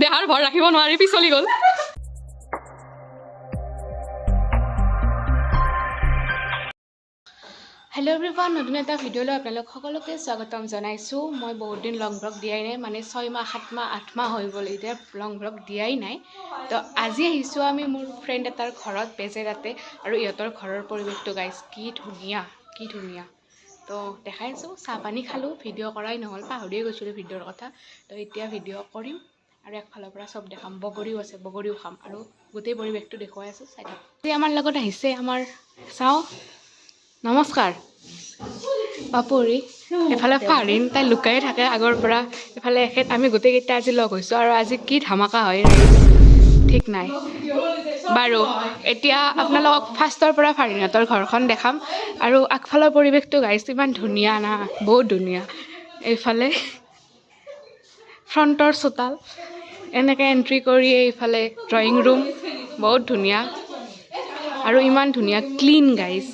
দেহাৰ ভৰ ৰাখিব নোৱাৰি পিছলি গ'ল। হেল্ল' এভৰিৱান, নতুন এটা ভিডিঅ'লৈ আপোনালোক সকলোকে স্বাগতম জনাইছোঁ। মই বহুত দিন লং ভ্লগ দিয়াই নাই, মানে 6 মাহ 7 মাহ 8 মাহ হৈ গ'ল এতিয়া লং ভ্লগ দিয়াই নাই। তো আজি আহিছোঁ আমি মোৰ ফ্ৰেণ্ড এটাৰ ঘৰত বেজেৰাতে, আৰু ইহঁতৰ ঘৰৰ পৰিৱেশটো গাইছ কি ধুনীয়া কি ধুনীয়া। তো দেখাইছোঁ, চাহ পানী খালোঁ, ভিডিঅ' কৰাই নহ'ল, পাহৰিয়ে গৈছিলোঁ ভিডিঅ'ৰ কথা। তো এতিয়া ভিডিঅ' কৰিম আৰু একফালৰ পৰা চব দেখাম। বগৰীও আছে, বগৰীও খাম আৰু গোটেই পৰিৱেশটো দেখুৱাই আছোঁ, চাই থাকক। আমাৰ লগত আহিছে আমাৰ চাওঁ, নমস্কাৰ পাপৰি। এফালে ফাৰিন, তাই লুকাই থাকে আগৰ পৰা। এফালে এখেত, আমি গোটেইকেইটা আজি লগ হৈছোঁ আৰু আজি কি ধামাকা হয় ঠিক নাই। বাৰু এতিয়া আপোনালোকক ফাৰ্ষ্টৰ পৰা ফাৰিনহঁতৰ ঘৰখন দেখাম। আৰু আগফালৰ পৰিৱেশটো গাইছ ইমান ধুনীয়া না, বহুত ধুনীয়া। এইফালে ফ্ৰণ্টৰ চোতাল, এনেকৈ এণ্ট্ৰি কৰি এইফালে ড্ৰয়িং ৰুম, বহুত ধুনীয়া আৰু ইমান ধুনীয়া ক্লিন গাইছ।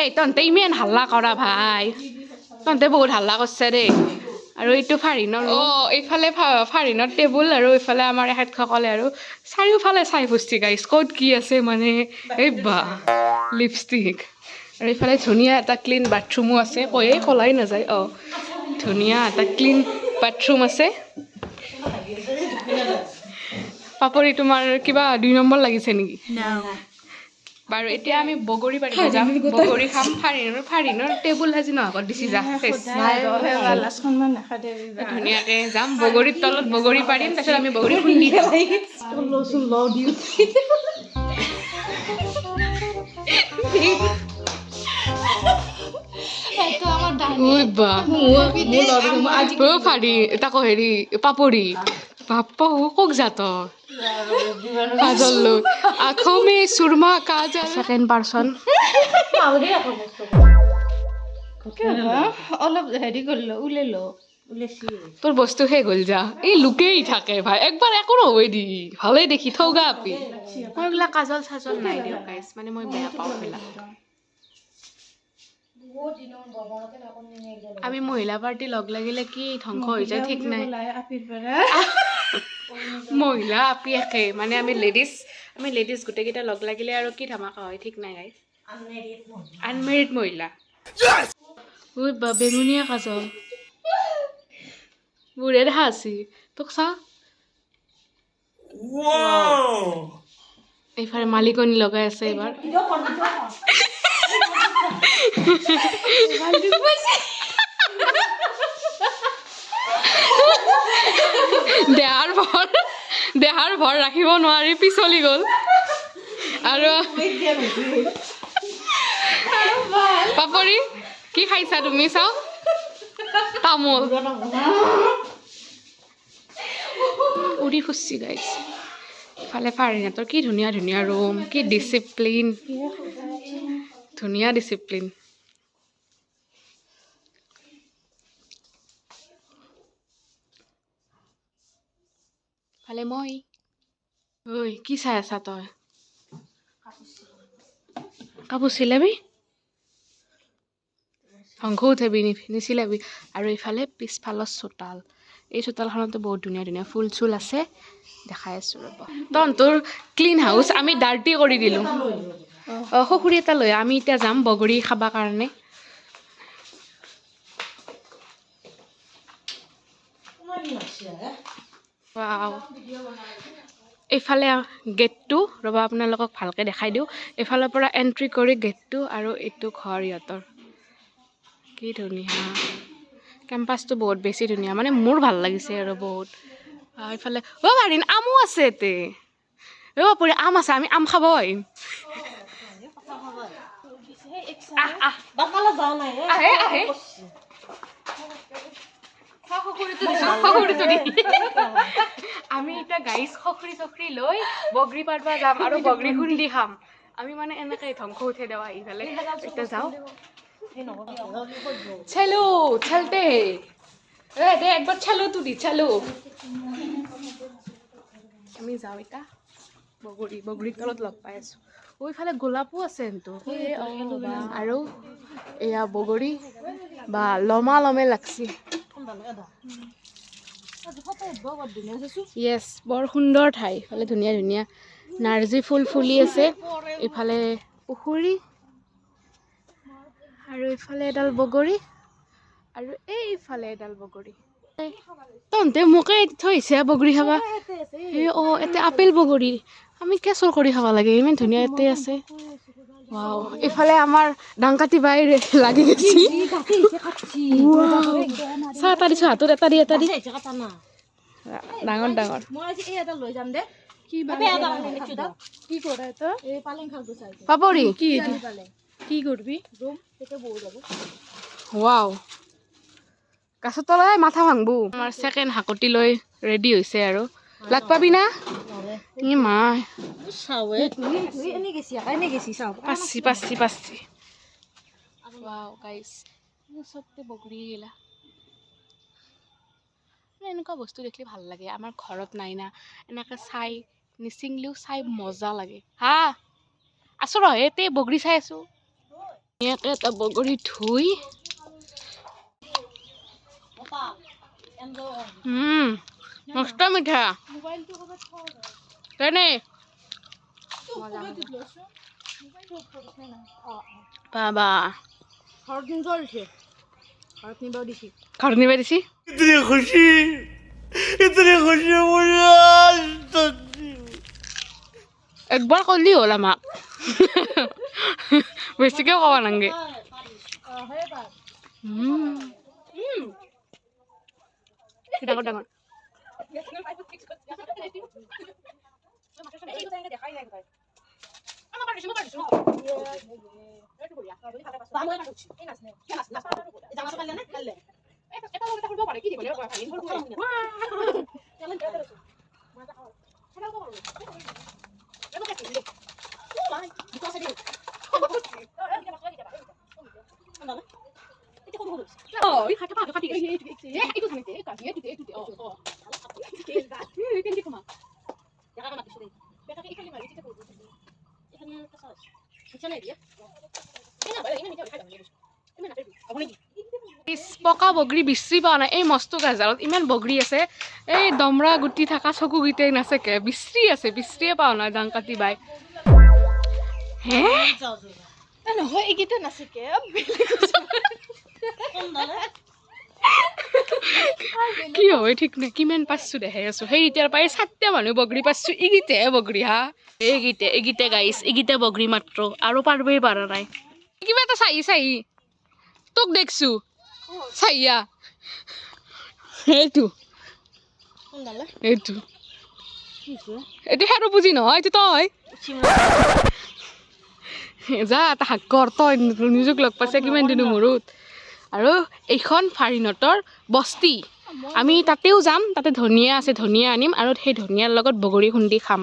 এই তহঁতে ইমান হাল্লা কৰা ভাই, তহঁতে বহুত হাল্লা কৰিছে দেই। আৰু এইটো ফাৰিনৰ, এইফালে ফাৰিনৰ টেবুল আৰু এইফালে আমাৰ এখেতসকলে আৰু চাৰিওফালে চাই ফুৰিছে গাইছ ক'ত কি আছে, মানে এই বা লিপষ্টিক। আৰু এইফালে ধুনীয়া এটা ক্লিন বাথৰুমো আছে, কলাই নাযায়। ধুনীয়া এটা ক্লিন বাথৰুম আছে। পাপৰি, তোমাৰ কিবা 2 নম্বৰ লাগিছে নেকি? বাৰু এতিয়া আমি বগৰী বাৰীত যাম, বগৰী খাম। ফাৰিনৰ টেবুল সাজি নহ'ব দিছি যা ধুনীয়াকৈ যাম, বগৰীৰ তলত বগৰী পাৰিম, তাৰপিছত আমি বগৰী খুন্দি খাম। ফাৰি তাকো হেৰি পাপৰি, বাপ্পা কক যাত কাজল লৈ আখো মে সুৰমা কাজল। সেকেণ্ড পাৰ্চন অলপ হেৰি কৰিলো, ওলালো তোৰ বস্তু শেষ হ'ল যা। এই লোকেই থাকে ভাই, একবাৰ একো নহয় দি ভালেই দেখি থৌগা আপি। মই এইবিলাক কাজল চাজল নাই দিয়ক গাইছ, মানে মই বেয়া পাওঁ এইবিলাক। আমি মহিলা পাৰ্টি লগ লাগিলে কি ধ্বংস হৈ যায় ঠিক নাই। মহিলা আপি একে, মানে আমি লেডিজ গোটেইকেইটা লগ লাগিলে আৰু কি ধামাকা হয় ঠিক নাই গাইছ। আনমেৰিড মহিলা। ঐ বা বেঙুনীয়া কাজল বুঢ়ে দেখা আছি তোক চা। এইফালে মালিকনী লগাই আছে এইবাৰ। দেহাৰ ভৰ ৰাখিব নোৱাৰি পিছলি গ'ল। আৰু পাপৰি কি খাইছা তুমি? চাওঁ তামোল উৰি ফুচি গাইছ। ইফালে ফাৰিনহঁতৰ কি ধুনীয়া ধুনীয়া ৰুম, কি ডিচিপ্লিন, ধুনীয়া ডিচিপ্লিন। ফালে মই ঐ কি চাই আছা তই? কাপোৰ চিলাবি, ধ্বংস উঠাবি নিচিলাবি। আৰু এইফালে পিছফালৰ চোতাল, এই চোতালখনতো বহুত ধুনীয়া ধুনীয়া ফুল চুল আছে, দেখাই আছোঁ ৰ'ব। তহঁতৰ ক্লিন হাউচ আমি ডাৰ্টি কৰি দিলোঁ। সখুৰী এটা লৈ আমি এতিয়া যাম বগৰী খাবৰ কাৰণে। এইফালে গেটটো ৰ'ব আপোনালোকক ভালকৈ দেখাই দিওঁ। এইফালৰ পৰা এণ্ট্ৰি কৰি গেটটো, আৰু এইটো ঘৰ ইহঁতৰ। কি ধুনীয়া কেম্পাছটো, বহুত বেছি ধুনীয়া, মানে মোৰ ভাল লাগিছে আৰু বহুত। এইফালে ফাৰিন আমো আছে এতে। পৰি আম আছে, আমি আম খাব আহিম। আমি এতিয়া গাইছ খখৰি চখৰি লৈ বগৰী পাৰবা যাম আৰু বগৰী খুন্দি খাম। আমি মানে এনেকে ধ্বংস উঠাই দেৱা ইফালে। এতিয়া যাওঁ চেলো চলতে দে একবাৰ চেলো তো দি চেলো। আমি যাওঁ এতিয়া বগৰীৰ তলত লগ পাই আছোঁ। ওইফালে গোলাপো আছে কিন্তু। আৰু এয়া বগৰী বা লমা লমে লাগছি য়েছ বৰ সুন্দৰ ঠাই ইফালে ধুনীয়া ধুনীয়া নাৰ্জী ফুল ফুলি আছে ইফালে পুখুৰী আৰু ইফালে এডাল বগৰী আৰু এইফালে এডাল বগৰী তহঁতে মোকে থৈছে বগৰী খাবা এই এতে আপেল বগৰী আমি কেঁচৰ কৰি খাব লাগে ইমান ধুনীয়া এতে আছে ৱাও ইফালে আমাৰ ডাংকাতি বাই লাগি গৈছি চাহ এটা দিছো হাতত এটা দি ডাঙৰ ডাঙৰ পাপৰি কি কৰবি ৱাও গাছৰ তলাই মাথা ভাঙবো আমাৰ ছেকেণ্ড হাকতি লৈ ৰেডি হৈছে আৰু লাগ পাবি না ই মা পাচি ৱাও গাইছ চবতে বগৰী গেলা এনেকুৱা বস্তু দেখিলে ভাল লাগে আমাৰ ঘৰত নাই না এনেকৈ চাই নিচিংলিও চাই মজা লাগে হা আছো ৰ এতে বগৰী চাই আছো ইয়াতে এটা বগৰী ধুই মস্ত মিঠা কেনে বাবা ঘৰত নিব দিছি একবাৰ কলি হ'ল আমাক বেছিকে ক'ব নালাগে ডাঙৰ ডাঙৰ পকা বগৰী বিচৰি পোৱা নাই এই মস্ত গাজালত ইমান বগৰী আছে এই দমৰা গুটি থকা চকুকেইটাই নাচাকে বিচৰিয়ে পাওঁ নাই ডাংকাতি বাই হে নহয় এইকেইটা নাচাকে কি হয় ঠিক নাই কিমান পাইছো দেখাই আছো সেই এতিয়াৰ পৰাই 7টা মানুহ বগৰী পাইছো এইকেইটাহে বগৰী হা এইকেইটা গাইছ এইকেইটা বগৰী মাত্ৰ আৰু পাৰবই পাৰা নাই কিবা এটা চাই তোক দেখছো চাইয়া এইটো হেৰো বুজি নহয় এইটো তই যা এটা হাক কৰ তই নিজক লগ পাইছে কিমান দিনো মূৰত আৰু এইখন ফাৰিনহঁতৰ বস্তি আমি তাতেও যাম তাতে ধনিয়া আছে ধনিয়া আনিম আৰু সেই ধনিয়াৰ লগত বগৰী খুন্দি খাম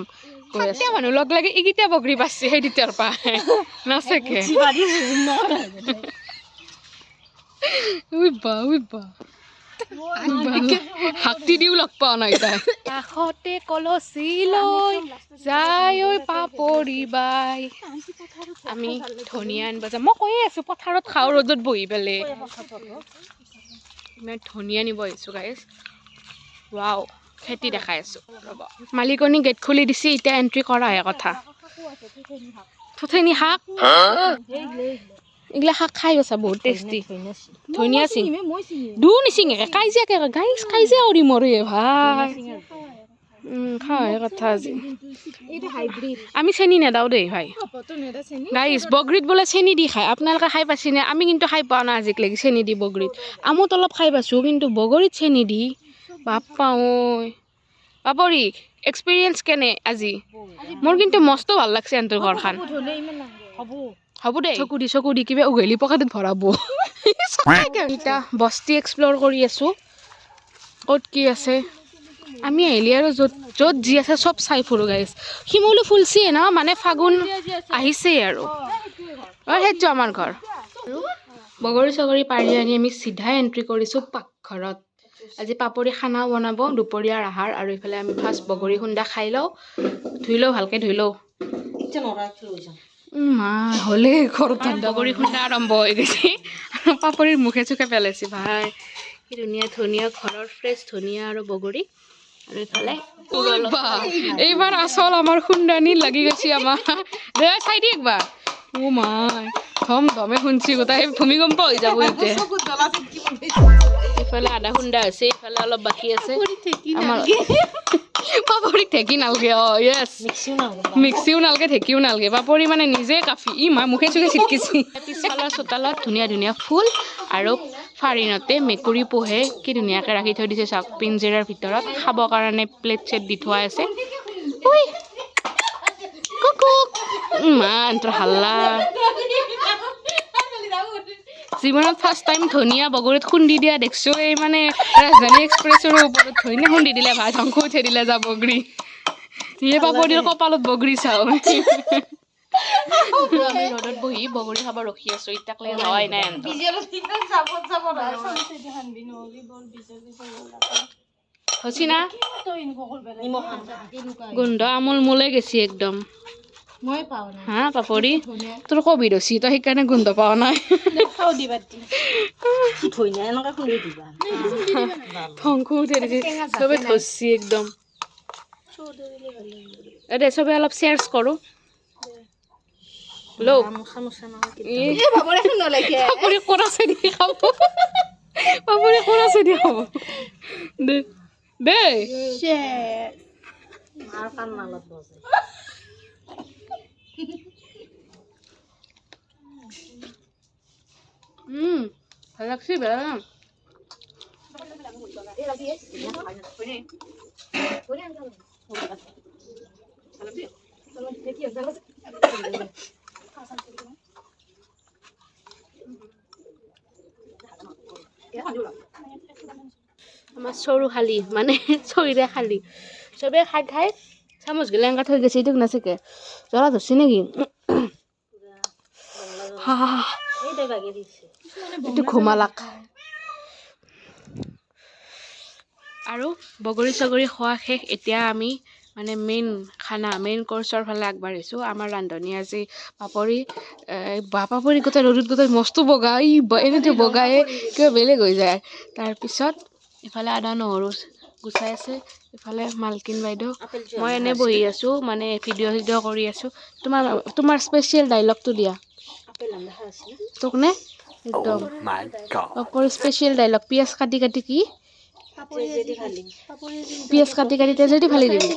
মানুহ লগ লাগি এইকেইটা বগৰী পাইছে সেই তেতিয়াৰ পৰা নাচাকে শাক্তি দিও লগ পাওঁ নাই তাই কাষতে কলচি লৈ যায় ঐ পাপৰি বাই আমি ধনিয়া আনিব যাম মই কৈয়ে আছো পথাৰত খাওঁ ৰ'দত বহি পেলাই ইমান ধনিয়া নিব আহিছো গাইছ ৱাও খেতি দেখাই আছো ৰ'ব মালিকনী গেট খুলি দিছে এতিয়া এণ্ট্ৰি কৰাহে কথা থুথেনি শাক এইগিলা শাক খাই গৈছা বহুত টেষ্টি ধনিয়া চিং দু নিচিঙে কাজিয়াকে গাইছ কাজিয়া কৰি মৰে ভাই খাওঁহে কথা আজি আমি চেনি নেদাওঁ দেই ভাই গাইছ বগৰীত বোলে চেনি দি খায় আপোনালোকে খাই পাইছেনে আমি কিন্তু খাই পোৱা নাই আজিলৈকে চেনি দি বগৰীত আমত অলপ খাই পাইছোঁ কিন্তু বগৰীত চেনি দি বাপ্পা ঐ পাপৰি এক্সপিৰিয়েঞ্চ কেনে আজি মোৰ কিন্তু মস্ত ভাল লাগছে এন্তৰ ঘৰখন হ'ব দে চকু দি কিবা উঘলি পকেটত ভৰাব এতিয়া বস্তি এক্সপ্ল'ৰ কৰি আছোঁ ক'ত কি আছে আমি আহিলে আৰু য'ত যি আছে চব চাই ফুৰো গাইছ শিমলু ফুলছিয়ে ন মানে ফাগুন আহিছেই আৰু সেইটো আমাৰ ঘৰ বগৰী চগৰী পাৰি আনি আমি চিধাই এণ্ট্ৰি কৰিছোঁ পাকঘৰত আজি পাপৰি খানাও বনাব দুপৰীয়াৰ আহাৰ আৰু ইফালে আমি ফাৰ্ষ্ট বগৰী খুন্দা খাই লওঁ ধুই লওঁ ভালকৈ ধুই লওঁ মা হ'লে ঘৰত বগৰী খুন্দা আৰম্ভ হৈ গৈছে আৰু পাপৰিৰ মুখে চুখে পেলাইছে ভাই কি ধুনীয়া ধুনীয়া ঘৰৰ ফ্ৰেছ ধুনীয়া আৰু বগৰী আৰু এইফালে এইবাৰ আচল আমাৰ খুন্দানি লাগি গৈছে আমাৰ দে চাই দি একবাৰ ও মাই ধম ধমে শুনছি গোটাই ভূমিকম্প হৈ যাব এতিয়া এইফালে আধা খুন্দা হৈছে এইফালে অলপ বাকী আছে আমাৰ পাপৰিক ঢেঁকি নালগে য়েছ মিক্সিও নালগে ঢেঁকিও নালগে পাপৰি মানে নিজে কাফি ই মা মুখে চুখে চিটকিছি পিছফালৰ চোতালত ধুনীয়া ধুনীয়া ফুল আৰু ফাৰিনতে মেকুৰী পোহে কি ধুনীয়াকৈ ৰাখি থৈ দিছে চাওক পিঞ্জেৰাৰ ভিতৰত খাবৰ কাৰণে প্লেট চেট দি থোৱা আছে মা এন্তৰ হাল্লা জীৱনত ফাৰ্ষ্ট টাইম ধনিয়া বগৰীত খুন্দি দিয়া দেখছো এই মানে ৰাজধানী এক্সপ্ৰেছৰ ওপৰত ধনিয়া খুন্দি দিলে ভাই ধ্বংস উঠাই দিলে যা বগৰী ইয়ে পাপৰিৰ কপালত বগৰী চাওঁ আমি ৰ'দত বহি বগৰী খাব ৰখি আছো ইটাক লৈ যোৱাই নাই হৈছে না গোন্ধ আমোল মোলে গেছি একদম হা পাপৰি তোৰ কভিড হৈছি তই সেইকাৰণে গোন্ধ পাৱা নাই ধ্বংস উঠাই দিছে চবে ধৰছি একদম দে চবে অলপ শ্বেয়াৰ্ছ কৰোঁ লো পাপৰি কৰাছে দি খাব পাপৰি কৰাছে দি খাব দে দে ভাল লাগছি বেয়া না আমাৰ চৰু খালি মানে চৰিৰে খালি চবে খাই খাই চামুচ গিলা এংকা থৈ গৈছে এইটোক নাচাকে জ্বলা ধৰছি নেকি এইটো ঘুমালাক আৰু বগৰী চগৰী খোৱা শেষ এতিয়া আমি মানে মেইন খানা মেইন কোৰ্চৰ ফালে আগবাঢ়িছোঁ আমাৰ ৰান্ধনী আজি পাপৰি পাপৰি গোটেই ৰ'দত গোটেই মস্তো বগা এনেতো বগাই কিবা বেলেগ হৈ যায় তাৰপিছত ইফালে আদা নহৰু গুচাই আছে ইফালে মালকিন বাইদেউ মই এনেই বহি আছোঁ মানে ভিডিঅ' চিডিঅ' কৰি আছোঁ তোমাৰ স্পেচিয়েল ডাইলগটো দিয়া তোক নে একদম পাপৰি স্পেচিয়েল ডাইলগ পিঁয়াজ কাটি কাটি কি পিঁয়াজ কাটি কাটি তেজেদি ফালি দিবি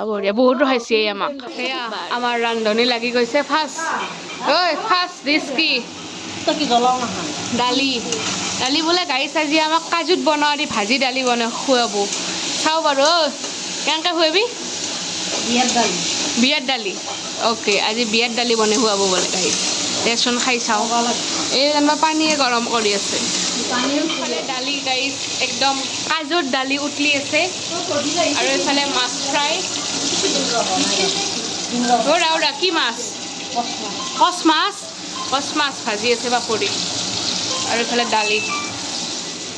বঢ়িয়া বহুত ৰখাইছে আমাক সেয়া আমাৰ ৰান্ধনী লাগি গৈছে ফাৰ্ষ্ট ডিছ কি দালি দালি বোলে গাড়ীত আজি আমাক কাজুত বনোৱা দি ভাজি দালি বনাই খুৱাব চাওঁ বাৰু কেনেকৈ খুৱাবি বিয়াত দালি অ'কে আজি বিয়াত দালি বনাই খুৱাব বোলে গাড়ীত দেচোন খাই চাওঁ এই যেনিবা পানীয়ে গৰম কৰি আছে দালি গাইছ একদম কাজুত দালি উতলি আছে আৰু এইফালে মাছ ফ্ৰাই ৰাউৰা কি মাছ কচ মাছ ভাজি আছে পাপৰি আৰু এইফালে দালি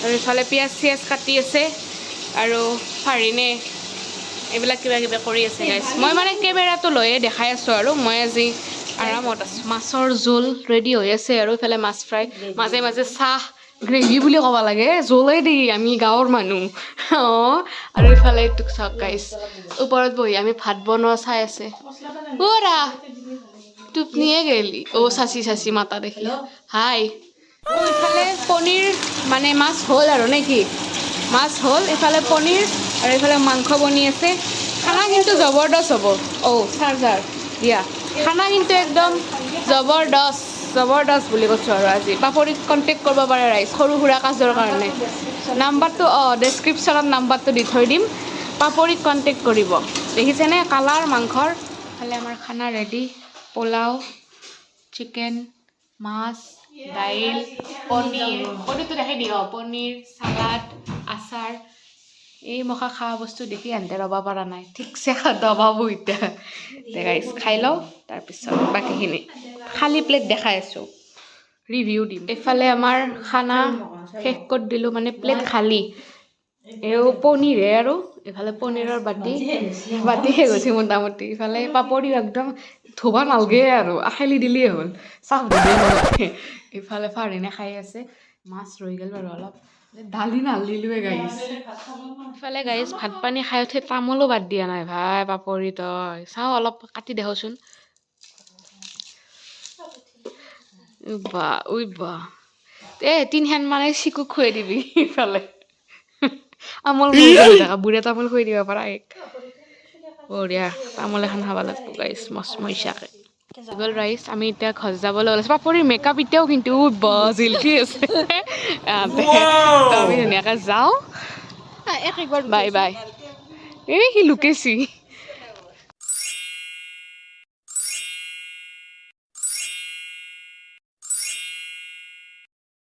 আৰু এইফালে পিঁয়াজ চিয়াজ কাটি আছে আৰু ফাৰিনে এইবিলাক কিবা কিবি কৰি আছে গাইছ মই মানে কেমেৰাটো লৈয়ে দেখাই আছোঁ আৰু মই আজি আৰামত আছোঁ মাছৰ জোল ৰেডি হৈ আছে আৰু এইফালে মাছ ফ্ৰাই মাজে মাজে চাহ গ্ৰেভি বুলি ক'ব লাগে জোলেই দি আমি গাঁৱৰ মানুহ আৰু এইফালে এইটোক চাওক গাইছ ওপৰত বহি আমি ভাত বনোৱা চাই আছে ৰা টোপনিয়ে গেলি চাচি মাতা দেখি হাই এইফালে পনীৰ মানে মাছ হ'ল আৰু নে কি মাছ হ'ল এইফালে পনীৰ আৰু এইফালে মাংস বনি আছে খানা কিন্তু জবৰদস্ত হ'ব চাৰ্জাৰ দিয়া খানা কিন্তু একদম জবৰদস্ত বুলি কৈছোঁ আৰু আজি পাপৰিক কণ্টেক্ট কৰিব পাৰে ৰাইজ সৰু সুৰা কাজৰ কাৰণে নাম্বাৰটো ডেছক্ৰিপশ্যনত নাম্বাৰটো দি থৈ দিম পাপৰিক কণ্টেক্ট কৰিব দেখিছেনে কালাৰ মাংসৰ ফালে আমাৰ খানা ৰেডি পোলাও চিকেন মাছ দাইল পনীৰটো দেখি দিওঁ পনীৰ চালাড আচাৰ এই মখা খোৱা বস্তু দেখি আনতে ৰ'ব পৰা নাই ঠিকছে দবাবো এতিয়া গাইছ খাই লওঁ তাৰপিছত বাকীখিনি খালী প্লেট দেখাই আছোঁ ৰিভিউ দিম এইফালে আমাৰ খানা শেষ কৰি দিলোঁ মানে প্লেট খালী পনীৰহে আৰু এইফালে পনীৰৰ বাতি শেষ হৈছে মোটামুটি ইফালে পাপৰিও একদম ধুব নালগে আৰু আখেলি দিলেই হ'ল চাহ দিলেই নালাগে ইফালে ফাৰিনে খাই আছে মাছ ৰৈ গ'ল বাৰু অলপ দালি নালিলোৱে গাইছ ইফালে গাইছ ভাত পানী খাই উঠি তামোলো বাদ দিয়া নাই ভাই পাপৰি তই চাওঁ অলপ কাটি দেচোন বা উই বা তিনিখন মানে চিকুক খুৱাই দিবি ইফালে আমল বুঢ়া তামোল খুৱাই দিব পাৰা বঢ়িয়া তামোল এখন খাব লাগিব গাইছ মচমইচাকে গল ৰাইচ আমি এতিয়া ঘৰ যাবলৈ ওলাইছো পাপৰি মেকআপ এতিয়াও কিন্তু জিলকি আছে আমি ধুনীয়াকৈ যাওঁ বাই বাই এই সি লুকেছি